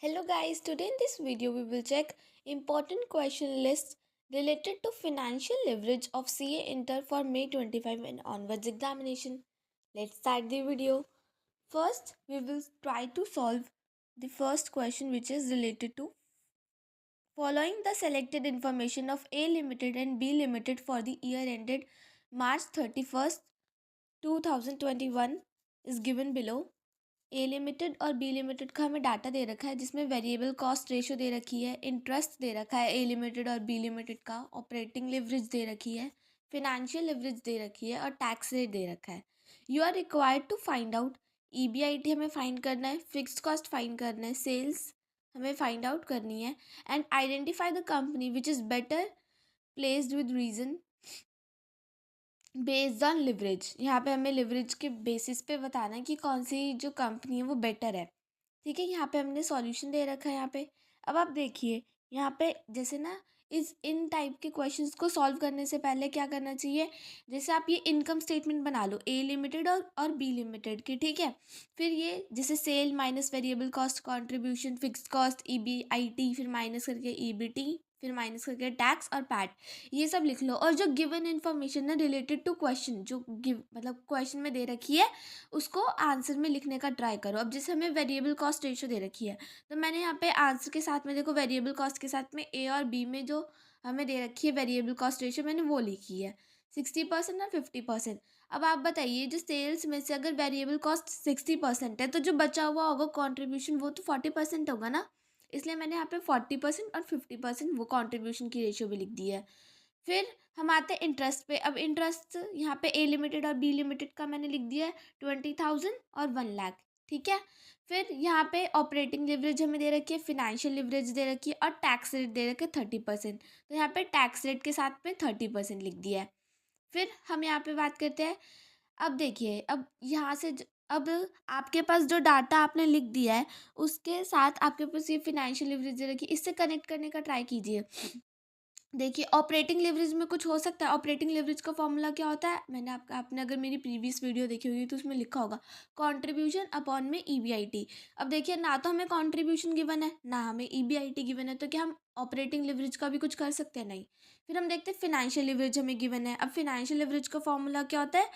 Hello guys, today in this video we will check important question lists related to financial leverage of CA Inter for May 25 and onwards examination. Let's start the video. First, we will try to solve the first question which is related to following the selected information of A Limited and B Limited for the year ended March 31st, 2021 is given below. A limited और B limited का हमें data दे रखा है जिसमें variable cost ratio दे रखी है, interest दे रखा है ए लिमिटेड और बी लिमिटेड का, ऑपरेटिंग लिवरेज दे रखी है, फिनेंशियल लिवरेज दे रखी है और टैक्स रेट दे रखा है. You are required to find out EBIT हमें फाइंड करना है, फिक्स्ड कॉस्ट फाइंड करना है, सेल्स हमें फाइंड आउट करनी है and identify the company which is better placed with reason based on leverage. यहाँ पे हमें लिवरेज के बेसिस पे बताना है कि कौन सी जो कंपनी है वो बेटर है. ठीक है, यहाँ पे हमने सॉल्यूशन दे रखा है. यहाँ पे अब आप देखिए, यहाँ पे जैसे ना इन टाइप के क्वेश्चंस को सॉल्व करने से पहले क्या करना चाहिए, जैसे आप ये इनकम स्टेटमेंट बना लो ए लिमिटेड और बी लिमिटेड की. ठीक है, फिर ये जैसे sale minus variable cost contribution fixed cost EBIT, फिर माइनस करके ईबीटी, फिर माइनस करके टैक्स और पैट, ये सब लिख लो. और जो गिवन इन्फॉर्मेशन है रिलेटेड टू क्वेश्चन, जो मतलब क्वेश्चन में दे रखी है उसको आंसर में लिखने का ट्राई करो. अब जैसे हमें वेरिएबल कॉस्ट रेशो दे रखी है तो मैंने यहाँ पे आंसर के साथ में देखो वेरिएबल कॉस्ट के साथ में ए और बी में जो हमें दे रखी है वेरिएबल कॉस्ट रेशो मैंने वो लिखी है 60% और 50%. अब आप बताइए, जो सेल्स में से अगर वेरिएबल कॉस्ट 60% है तो जो बचा हुआ होगा कॉन्ट्रीब्यूशन वो तो 40% होगा ना, इसलिए मैंने यहाँ पे 40% और 50% वो कॉन्ट्रीब्यूशन की रेशियो भी लिख दी है. फिर हम आते हैं इंटरेस्ट पे. अब इंटरेस्ट यहाँ पे ए लिमिटेड और बी लिमिटेड का मैंने लिख दिया है 20,000 और 1 लाख. ठीक है, फिर यहाँ पे ऑपरेटिंग लिवरेज हमें दे रखी है, फिनेंशियल लिवरेज दे रखी है और टैक्स रेट दे रखे 30%. तो यहाँ पे टैक्स रेट के साथ में 30% लिख दिया है. फिर हम यहाँ पे बात करते हैं. अब देखिए, अब यहाँ से अब आपके पास जो डाटा आपने लिख दिया है उसके साथ आपके पास ये फिनेंशियल लिवरेज दे रखी है, इससे कनेक्ट करने का ट्राई कीजिए. देखिए, ऑपरेटिंग लिवरेज में कुछ हो सकता है. ऑपरेटिंग लिवरेज का फॉर्मूला क्या होता है, आपने अगर मेरी प्रीवियस वीडियो देखी होगी तो उसमें लिखा होगा कंट्रीब्यूशन अपॉन में ईबीआईटी. अब देखिए, ना तो हमें कंट्रीब्यूशन गिवन है ना हमें ईबीआईटी गिवन है, तो क्या हम ऑपरेटिंग लिवरेज का भी कुछ कर सकते हैं? नहीं. फिर हम देखते हैं फिनेंशियल लिवरेज हमें गिवन है. अब फिनेंशियल लिवरेज का फॉर्मूला क्या होता है,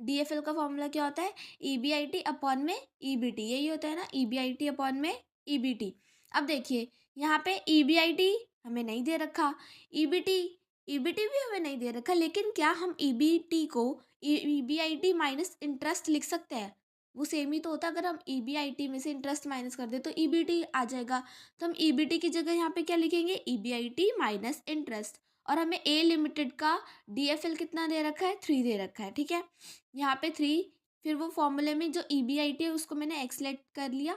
डीएफएल का फॉर्मूला क्या होता है, ईबीआईटी अपॉन में ईबीटी. यही होता है ना, ईबीआईटी अपॉन में ईबीटी. अब देखिए, यहाँ पे ईबीआईटी हमें नहीं दे रखा, ईबीटी ईबीटी भी हमें नहीं दे रखा, लेकिन क्या हम ईबीटी को ईबीआईटी माइनस इंटरेस्ट लिख सकते हैं? वो सेम ही तो होता है. अगर हम ईबीआईटी में से इंटरेस्ट माइनस कर दे तो ईबीटी आ जाएगा. तो हम ईबीटी की जगह यहाँ पे क्या लिखेंगे, ईबीआईटी माइनस इंटरेस्ट. और हमें ए लिमिटेड का डीएफएल कितना दे रखा है, 3 दे रखा है. ठीक है, यहाँ पे 3. फिर वो फॉर्मूले में जो ईबीआईटी है उसको मैंने एक्स लेट कर लिया,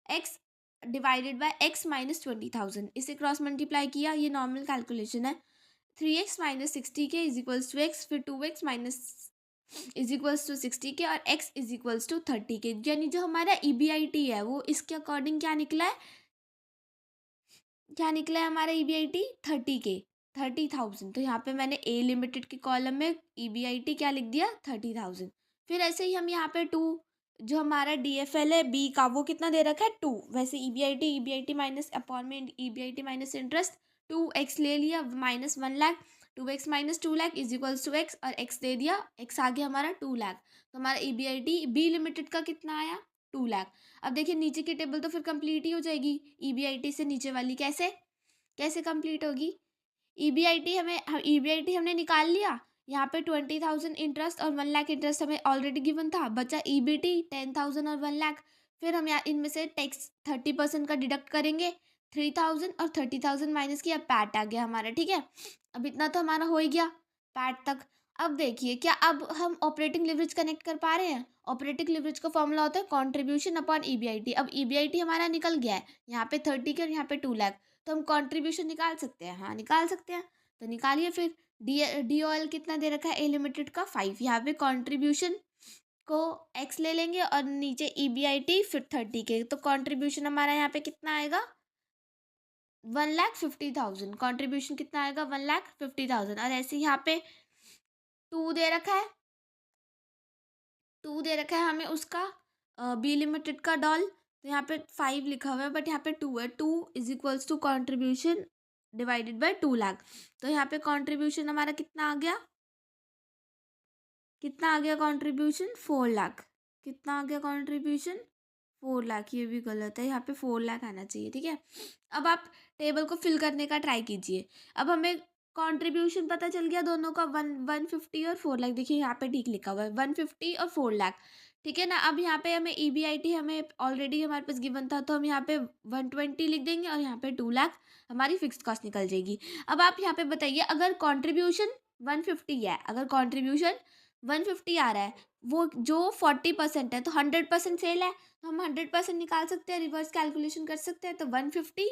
x divided by x minus 20,000, इसे क्रॉस मल्टीप्लाई किया. ये नॉर्मल कैलकुलेशन है. 3x minus 60K is equals to x, फिर 2x minus is equals to 60K और x is equals to 30K. यानी जो हमारा ईबीआईटी है वो इसके अकॉर्डिंग क्या निकला है, हमारा ईबीआईटी 30K, 30,000. तो यहाँ पे मैंने ए लिमिटेड के कॉलम में ईबीआईटी क्या लिख दिया, 30,000. फिर ऐसे ही हम यहाँ पे 2, जो हमारा डीएफएल है बी का वो कितना दे रखा है 2. वैसे ईबीआईटी माइनस अपॉन में ईबीआईटी माइनस इंटरेस्ट 2x ले लिया minus 1 lakh, 2x minus 2 lakh is equals to x और x दे दिया, x आ गया हमारा 2 लाख. तो हमारा ईबीआईटी बी लिमिटेड का कितना आया, 2 लाख. अब देखिए नीचे की टेबल तो फिर कंप्लीट ही हो जाएगी. ईबीआईटी से नीचे वाली कैसे कैसे कंप्लीट होगी, ईबीआईटी हमने निकाल लिया. यहाँ पे 20,000 इंटरेस्ट और 1 लाख इंटरेस्ट हमें ऑलरेडी गिवन था, बचा ईबीटी 10,000 और 1 लाख. फिर हम यहाँ इनमें से टैक्स 30% का डिडक्ट करेंगे, 3,000 और 30,000 माइनस किया, पैट आ गया हमारा. ठीक है, अब इतना तो हमारा हो ही गया पैट तक. अब देखिए, क्या अब हम ऑपरेटिंग लिवरेज कनेक्ट कर पा रहे हैं. ऑपरेटिंग लिवरेज का फॉर्मूला होता है कॉन्ट्रीब्यूशन अपॉन ईबीआईटी. अब ईबीआईटी हमारा निकल गया है, यहाँ पे 30 के और यहाँ पे 2 लाख. तो हम कंट्रीब्यूशन निकाल सकते हैं, हाँ निकाल सकते हैं. तो निकालिए. फिर डीओएल कितना दे रखा है ए लिमिटेड का 5. यहाँ पे कंट्रीब्यूशन को एक्स ले लेंगे और नीचे ईबीआईटी फिर 30K. तो कंट्रीब्यूशन हमारा यहाँ पे कितना आएगा, 1,50,000. कंट्रीब्यूशन कितना आएगा, 1,50,000. और ऐसे यहाँ पे 2 दे रखा है, हमें उसका बी लिमिटेड का डॉल. तो यहाँ पे 5 लिखा हुआ है बट यहाँ पे 2 है। 2 is equals to contribution divided by 2 lakh. तो यहाँ पे कॉन्ट्रीब्यूशन हमारा कितना आ गया, कितना आ गया कॉन्ट्रीब्यूशन, 4 लाख। कितना आ गया कॉन्ट्रीब्यूशन, 4 लाख। ये भी गलत है, यहाँ पे 4 लाख आना चाहिए, ठीक है। अब आप टेबल को फिल करने का ट्राई कीजिए। अब हमें कंट्रीब्यूशन पता चल गया दोनों का, 150 और 4 लाख। देखिए यहाँ पे ठीक लिखा हुआ है, 150 और 4 लाख, ठीक है ना। अब यहाँ पे हमें EBIT हमें ऑलरेडी हमारे पास गिवन था, तो हम यहाँ पे 120 लिख देंगे और यहाँ पे 2 लाख हमारी फिक्स कॉस्ट निकल जाएगी। अब आप यहाँ पे बताइए, अगर कॉन्ट्रीब्यूशन 150 है, अगर कॉन्ट्रीब्यूशन 150 आ रहा है, वो जो 40% है, तो 100% सेल है, तो हम 100% निकाल सकते हैं, रिवर्स कैलकुलेशन कर सकते हैं। तो 150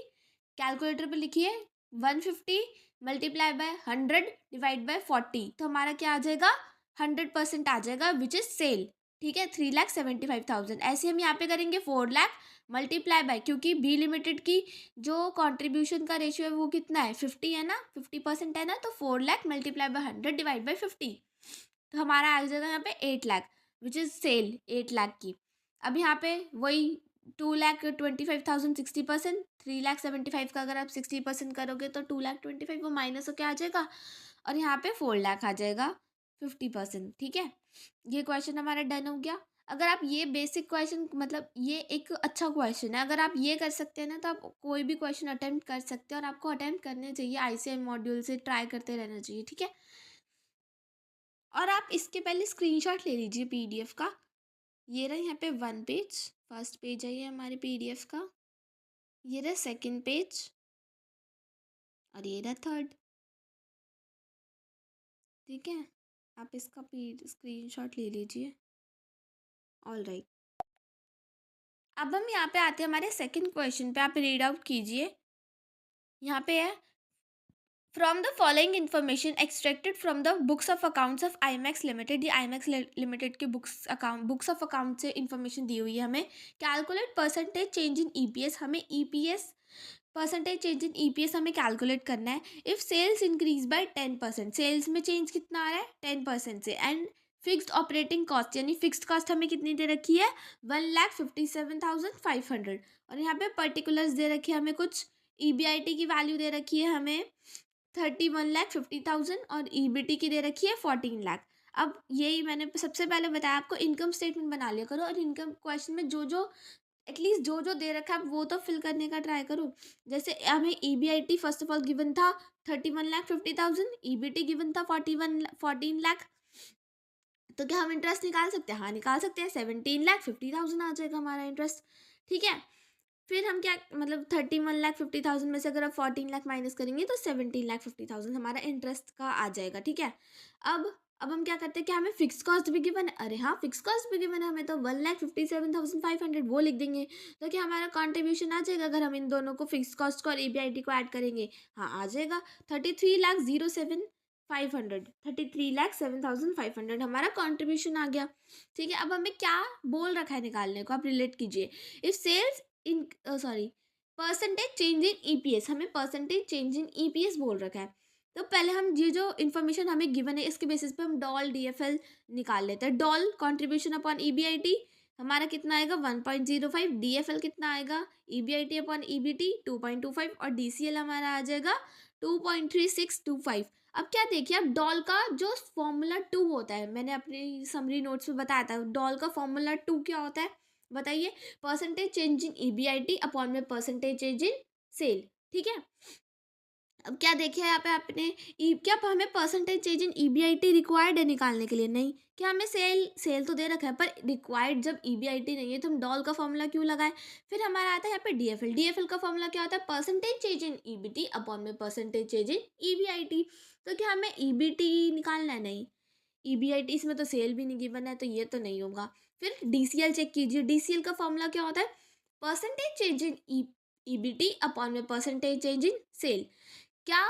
कैलकुलेटर पे लिखिए, 150 मल्टीप्लाई बाय 100 डिवाइड बाय 40, तो हमारा क्या आ जाएगा, 100% आ जाएगा, विच इज सेल, ठीक है। 3,75,000। ऐसे हम यहाँ पे करेंगे 4 लाख मल्टीप्लाई बाय, क्योंकि बी लिमिटेड की जो कॉन्ट्रीब्यूशन का रेशियो है वो कितना है, 50 है ना, 50% है ना, तो 4 lakh multiply by 100 divide by 50, तो हमारा आ जाएगा यहाँ पे 8 lakh, which is sale 8 lakh की। अब यहाँ पे वही 2,25,000 60%, 3,75,000 का अगर आप 60% करोगे तो 2,25,000 वो माइनस होकर आ जाएगा, और यहाँ पे 4 लाख आ जाएगा 50%, ठीक है। ये क्वेश्चन हमारा डन हो गया। अगर आप ये बेसिक क्वेश्चन, मतलब ये एक अच्छा क्वेश्चन है, अगर आप ये कर सकते हैं ना, तो आप कोई भी क्वेश्चन अटेम्प्ट कर सकते हैं, और आपको अटेम्प्ट करने चाहिए, ICI मॉड्यूल से ट्राई करते रहना चाहिए, ठीक है। और आप इसके पहले स्क्रीनशॉट ले लीजिए PDF का। ये रहा यहाँ पे 1 पेज, फर्स्ट पेज है ये हमारे PDF का, ये रहा सेकंड पेज, और ये रहा थर्ड, ठीक है। आप इसका स्क्रीनशॉट ले लीजिए। ऑल राइट, अब हम यहाँ पे आते हैं हमारे सेकंड क्वेश्चन पे, आप रीड आउट कीजिए। यहाँ पे है, from the following information extracted from the books of accounts of IMAX limited, ये IMAX लिमिटेड के बुक्स ऑफ अकाउंट से इन्फॉर्मेशन दी हुई है हमें। Calculate percentage change in EPS, हमें EPS percentage change in EPS हमें कैलकुलेट करना है। If sales increase by 10%, sales में चेंज कितना आ रहा है, 10% से, एंड फिक्स्ड ऑपरेटिंग कॉस्ट, यानी फिक्स्ड कॉस्ट हमें कितनी दे रखी है, 1,57,500, और यहाँ पे पर्टिकुलर्स दे रखी है हमें कुछ, EBIT की वैल्यू दे रखी है हमें 31,50,000, और EBT की दे रखी है 14 लाख। अब यही मैंने सबसे पहले बताया आपको, इनकम स्टेटमेंट बना लिया करो, और इनकम क्वेश्चन में जो जो एटलीस्ट जो जो दे रखा है आप वो तो फिल करने का ट्राई करो। जैसे हमें EBIT first of all given था 31,50,000, EBT गिवन था 14 लाख, तो क्या हम इंटरेस्ट निकाल सकते हैं, हाँ निकाल सकते हैं, 17,50,000 आ जाएगा हमारा इंटरेस्ट, ठीक है। फिर हम क्या, मतलब 31,50,000 में से अगर आप 14 लाख माइनस करेंगे तो 17,50,000 हमारा इंटरेस्ट का आ जाएगा, ठीक है। अब हम क्या करते हैं, कि हमें फिक्स कॉस्ट भी गिवन है, अरे हाँ फिक्स कॉस्ट भी गिवन है हमें, तो 1,57,500 वो लिख देंगे, तो क्या हमारा कॉन्ट्रीब्यूशन आ जाएगा, अगर हम इन दोनों को फिक्स कॉस्ट को और EBIT को ऐड करेंगे, हाँ आ जाएगा, 33,07,500 हमारा कॉन्ट्रीब्यूशन आ गया, ठीक है। अब हमें क्या बोल रखा है निकालने को, आप रिलेट कीजिए। If sales in percentage change in EPS, हमें परसेंटेज चेंज इन EPS बोल रखा है, तो पहले हम ये जो इन्फॉर्मेशन हमें गिवन है इसके बेसिस पे हम डॉल DFL निकाल लेते हैं। डॉल कॉन्ट्रीब्यूशन अपॉन EBIT हमारा कितना आएगा, 1.05, DFL कितना आएगा, EBIT अपॉन EBT 2.25, और DCL हमारा आ जाएगा 2.3625। अब क्या देखिए, अब डॉल का जो फॉर्मूला 2 होता है, मैंने अपनी समरी नोट्स में बताया था, डॉल का फॉर्मूला 2 क्या होता है बताइए, परसेंटेज चेंज इन EBIT अपॉन में परसेंटेज चेंज इन सेल, ठीक है। अब क्या देखिए यहाँ पे आपने, क्या हमें परसेंटेज चेंज इन EBIT रिक्वायर्ड है निकालने के लिए, नहीं। क्या हमें सेल तो दे रखा है, पर रिक्वायर्ड जब EBIT नहीं है तो हम डॉल का फॉर्मूला क्यों लगाए। फिर हमारा आता है यहाँ पे DFL का फॉर्मूला क्या होता है, परसेंटेज चेंज इन EBT अपॉन में परसेंटेज चेंज इन EBIT, तो क्या हमें EBT निकालना है, नहीं। EBIT इसमें तो सेल भी नहीं गिवन है, तो ये तो नहीं होगा। फिर DCL चेक कीजिए, DCL का फॉर्मूला क्या होता है, परसेंटेज चेंज इन EBT अपॉन में परसेंटेज चेंज इन सेल, क्या।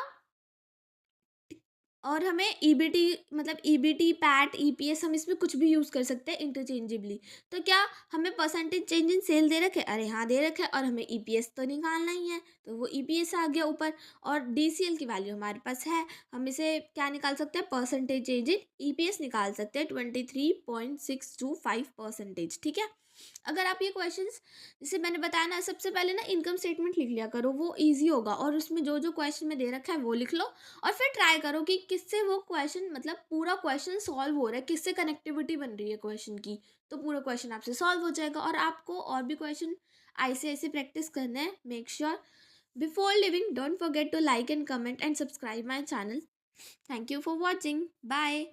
और हमें EBT, मतलब EBT PAT EPS हम इसमें कुछ भी यूज़ कर सकते हैं इंटरचेंजेबली, तो क्या हमें परसेंटेज चेंज इन सेल दे रखे, अरे हाँ दे रखे, और हमें EPS तो निकालना ही है, तो वो EPS आ गया ऊपर, और DCL की वैल्यू हमारे पास है, हम इसे क्या निकाल सकते हैं, परसेंटेज चेंज इन EPS निकाल सकते हैं 23.625%, ठीक है। अगर आप ये क्वेश्चंस जैसे मैंने बताया ना, सबसे पहले ना इनकम स्टेटमेंट लिख लिया करो, वो ईज़ी होगा, और उसमें जो जो क्वेश्चन में दे रखा है वो लिख लो, और फिर ट्राई करो कि किससे वो क्वेश्चन, मतलब पूरा क्वेश्चन सॉल्व हो रहा है, किससे कनेक्टिविटी बन रही है क्वेश्चन की, तो पूरा क्वेश्चन आपसे सॉल्व हो जाएगा। और आपको और भी क्वेश्चन ऐसे ऐसे प्रैक्टिस करना है। Make sure before leaving don't forget to like and comment and subscribe my channel. Thank you for watching, bye.